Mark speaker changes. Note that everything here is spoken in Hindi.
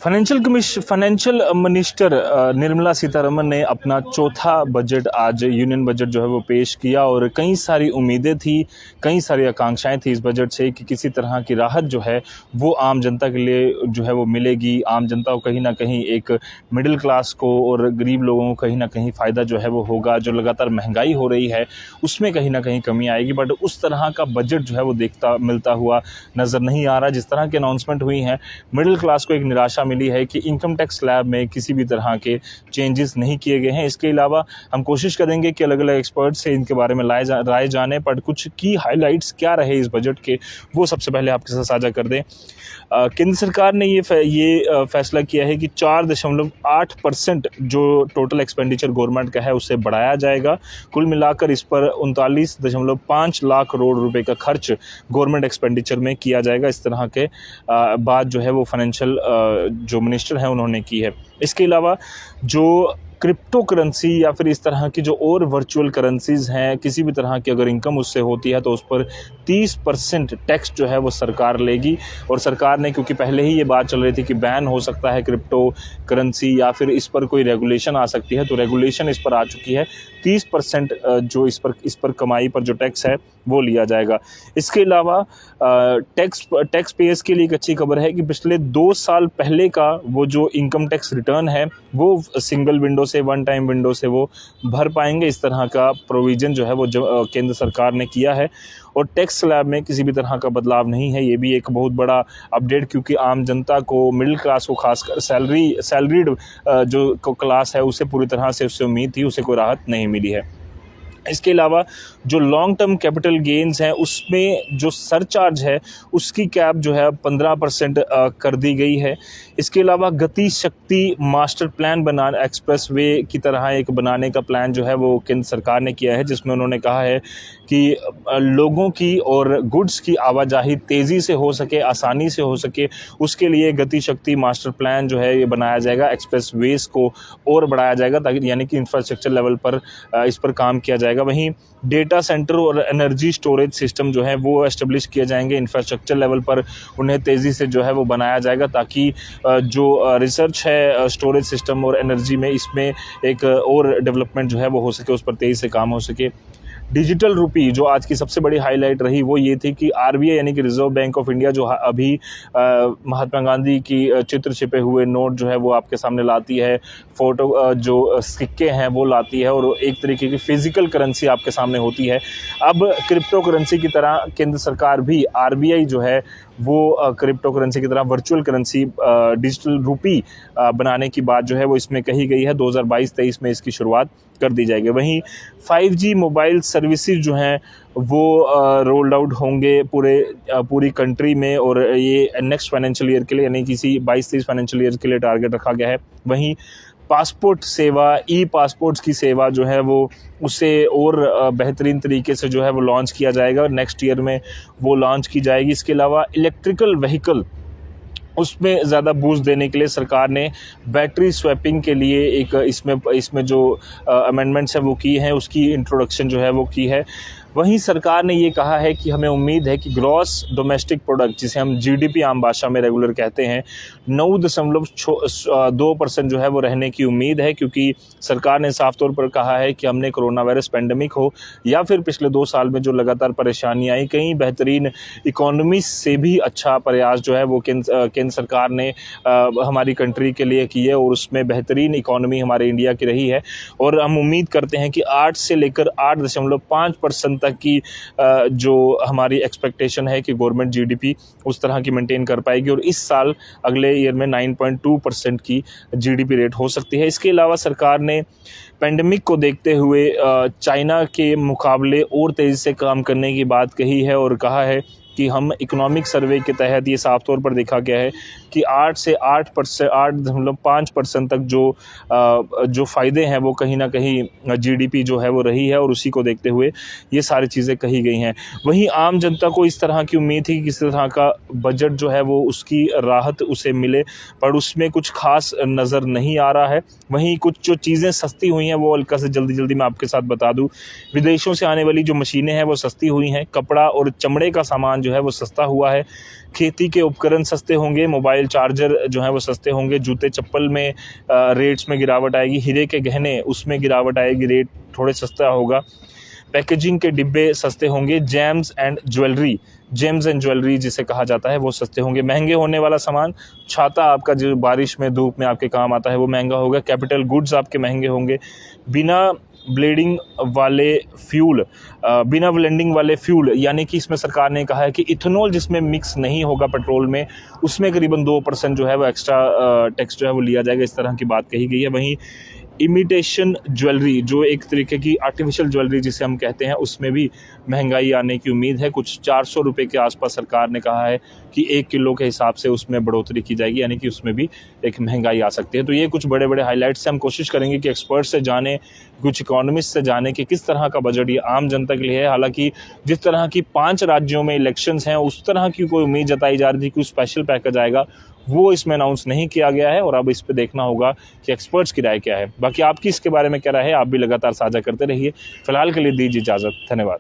Speaker 1: फाइनेंशियल मिनिस्टर निर्मला सीतारमन ने अपना चौथा बजट आज यूनियन बजट जो है वो पेश किया और कई सारी उम्मीदें थी, कई सारी आकांक्षाएं थी इस बजट से कि किसी तरह की राहत जो है वो आम जनता के लिए जो है वो मिलेगी। आम जनता को कहीं ना कहीं, एक मिडिल क्लास को और गरीब लोगों को कहीं ना कहीं फ़ायदा जो है वो होगा। जो लगातार महंगाई हो रही है उसमें कहीं ना कहीं कमी आएगी, बट उस तरह का बजट जो है वो मिलता हुआ नज़र नहीं आ रहा। जिस तरह की अनाउंसमेंट हुई हैं, मिडिल क्लास को एक निराशा मिली है कि इनकम टैक्स स्लैब में किसी भी तरह के चेंजेस नहीं किए गए हैं। इसके अलावा हम कोशिश करेंगे कि अलग अलग एक्सपर्ट से इनके बारे में राय जाने, पर कुछ की हाइलाइट्स क्या रहे इस बजट के वो सबसे पहले आपके साथ साझा कर दें। केंद्र सरकार ने ये फैसला किया है कि 4.8% जो टोटल एक्सपेंडिचर गवर्नमेंट का है उसे बढ़ाया जाएगा। कुल मिलाकर इस पर 39.5 लाख करोड़ रुपए का खर्च गवर्नमेंट एक्सपेंडिचर में किया जाएगा। इस तरह के बात जो है वो फाइनेंशियल जो मिनिस्टर हैं उन्होंने की है। इसके अलावा जो क्रिप्टो करेंसी या फिर इस तरह की जो और वर्चुअल करेंसीज़ हैं, किसी भी तरह की अगर इनकम उससे होती है तो उस पर 30% टैक्स जो है वो सरकार लेगी। और सरकार ने, क्योंकि पहले ही ये बात चल रही थी कि बैन हो सकता है क्रिप्टो करेंसी या फिर इस पर कोई रेगुलेशन आ सकती है, तो रेगुलेशन इस पर आ चुकी है। 30% जो इस पर कमाई पर जो टैक्स है वो लिया जाएगा। इसके अलावा टैक्स पेयर्स के लिए एक अच्छी खबर है कि पिछले 2 साल पहले का वो जो इनकम टैक्स रिटर्न है वो सिंगल विंडो से, वन टाइम विंडो से वो भर पाएंगे। इस तरह का प्रोविज़न जो है वो केंद्र सरकार ने किया है। और टैक्स स्लैब में किसी भी तरह का बदलाव नहीं है। ये भी एक बहुत बड़ा अपडेट, क्योंकि आम जनता को, मिडिल क्लास को, खासकर सैलरीड जो क्लास है उसे पूरी तरह से उससे उम्मीद थी, उसे कोई राहत नहीं मिली है। इसके अलावा जो लॉन्ग टर्म कैपिटल गेन्स हैं उसमें जो सरचार्ज है उसकी कैप जो है 15% कर दी गई है। इसके अलावा गति शक्ति मास्टर प्लान बनाना, एक्सप्रेस वे की तरह एक बनाने का प्लान जो है वो केंद्र सरकार ने किया है, जिसमें उन्होंने कहा है कि लोगों की और गुड्स की आवाजाही तेज़ी से हो सके, आसानी से हो सके, उसके लिए गति शक्ति मास्टर प्लान जो है ये बनाया जाएगा। एक्सप्रेस वेज को और बढ़ाया जाएगा, ताकि यानी कि इंफ्रास्ट्रक्चर लेवल पर इस पर काम किया जाएगा। वहीं डेटा सेंटर और एनर्जी स्टोरेज सिस्टम जो है वो एस्टेब्लिश किए जाएंगे। इंफ्रास्ट्रक्चर लेवल पर उन्हें तेज़ी से जो है वो बनाया जाएगा, ताकि जो रिसर्च है स्टोरेज सिस्टम और एनर्जी में, इसमें एक और डेवलपमेंट जो है वो हो सके, उस पर तेज़ी से काम हो सके। डिजिटल रुपी जो आज की सबसे बड़ी हाईलाइट रही वो ये थी कि आरबीआई यानी कि रिजर्व बैंक ऑफ इंडिया जो अभी महात्मा गांधी की चित्र छिपे हुए नोट जो है वो आपके सामने लाती है, फोटो जो सिक्के हैं वो लाती है, और एक तरीके की फिजिकल करेंसी आपके सामने होती है। अब क्रिप्टो करेंसी की तरह केंद्र सरकार भी, आरबीआई जो है वो क्रिप्टो करेंसी की तरह वर्चुअल करेंसी डिजिटल रुपी बनाने की बात जो है वो इसमें कही गई है। 2022-23 में इसकी शुरुआत कर दी जाएगी। वहीं 5G मोबाइल सर्विसेज जो हैं वो रोल्ड आउट होंगे पूरी कंट्री में, और ये नेक्स्ट फाइनेंशियल ईयर के लिए यानी किसी 22-23 फाइनेंशियल ईयर के लिए टारगेट रखा गया है। वहीं पासपोर्ट सेवा, ई पासपोर्ट्स की सेवा जो है वो उसे और बेहतरीन तरीके से जो है वो लॉन्च किया जाएगा, नेक्स्ट ईयर में वो लॉन्च की जाएगी। इसके अलावा इलेक्ट्रिकल व्हीकल, उसमें ज़्यादा बूस्ट देने के लिए सरकार ने बैटरी स्वैपिंग के लिए एक इसमें जो अमेंडमेंट्स हैं वो की हैं, उसकी इंट्रोडक्शन जो है वो की है। वहीं सरकार ने ये कहा है कि हमें उम्मीद है कि ग्रॉस डोमेस्टिक प्रोडक्ट, जिसे हम जीडीपी आम भाषा में रेगुलर कहते हैं, 9.2% जो है वो रहने की उम्मीद है, क्योंकि सरकार ने साफ तौर पर कहा है कि हमने कोरोना वायरस पेंडेमिक हो या फिर पिछले 2 साल में जो लगातार परेशानी आई, कई बेहतरीन इकोनॉमी से भी अच्छा प्रयास जो है वो केंद्र सरकार ने हमारी कंट्री के लिए की है, और उसमें बेहतरीन इकोनॉमी हमारे इंडिया की रही है। और हम उम्मीद करते हैं कि 8 से लेकर 8.5% तक की जो हमारी एक्सपेक्टेशन है कि गवर्नमेंट जीडीपी उस तरह की मेंटेन कर पाएगी, और इस साल अगले ईयर में 9.2% की जीडीपी रेट हो सकती है। इसके अलावा सरकार ने पेंडेमिक को देखते हुए चाइना के मुकाबले और तेज़ी से काम करने की बात कही है, और कहा है कि हम इकोनॉमिक सर्वे के तहत ये साफ तौर पर देखा गया है कि 8.5% तक जो फ़ायदे हैं वो कहीं ना कहीं जीडीपी जो है वो रही है, और उसी को देखते हुए ये सारी चीज़ें कही गई हैं। वहीं आम जनता को इस तरह की उम्मीद थी कि किसी तरह का बजट जो है वो उसकी राहत उसे मिले, पर उसमें कुछ खास नज़र नहीं आ रहा है। वहीं कुछ जो चीज़ें सस्ती हुई हैं वो हल्का से जल्दी मैं आपके साथ बता दूँ। विदेशों से आने वाली जो मशीनें हैं वो सस्ती हुई हैं। कपड़ा और चमड़े का सामान जो है वो सस्ता हुआ है। खेती के उपकरण सस्ते होंगे, मोबाइल चार्जर जो है वो सस्ते होंगे, जूते चप्पल में रेट्स में गिरावट आएगी, हीरे के गहने उसमें गिरावट आएगी, रेट थोड़े सस्ता होगा। पैकेजिंग के डिब्बे सस्ते होंगे। जेम्स एंड ज्वेलरी जिसे कहा जाता है वो सस्ते होंगे। महंगे होने वाला सामान, छाता आपका जो बारिश में धूप में आपके काम आता है वो महंगा होगा। कैपिटल गुड्स आपके महंगे होंगे। बिना ब्लेंडिंग वाले फ्यूल यानी कि इसमें सरकार ने कहा है कि इथेनॉल जिसमें मिक्स नहीं होगा पेट्रोल में, उसमें करीबन 2% जो है वो एक्स्ट्रा टैक्स जो है वो लिया जाएगा, इस तरह की बात कही गई है। वहीं इमिटेशन ज्वेलरी, जो एक तरीके की आर्टिफिशियल ज्वेलरी जिसे हम कहते हैं, उसमें भी महंगाई आने की उम्मीद है। कुछ 400 रुपये के आसपास सरकार ने कहा है कि 1 किलो के हिसाब से उसमें बढ़ोतरी की जाएगी, यानी कि उसमें भी एक महंगाई आ सकती है। तो ये कुछ बड़े बड़े हाईलाइट्स से हम कोशिश करेंगे कि एक्सपर्ट से जाने, कुछ इकोनॉमिस्ट से जाने कि किस तरह का बजट ये आम जनता के लिए है। हालांकि जिस तरह की 5 राज्यों में इलेक्शंस हैं, उस तरह की कोई उम्मीद जताई जा रही थी कि स्पेशल पैकेज आएगा, वो इसमें अनाउंस नहीं किया गया है और अब इस पे देखना होगा कि एक्सपर्ट्स की राय क्या है। बाकी आपकी इसके बारे में क्या राय है, आप भी लगातार साझा करते रहिए। फिलहाल के लिए दीजिए इजाज़त, धन्यवाद।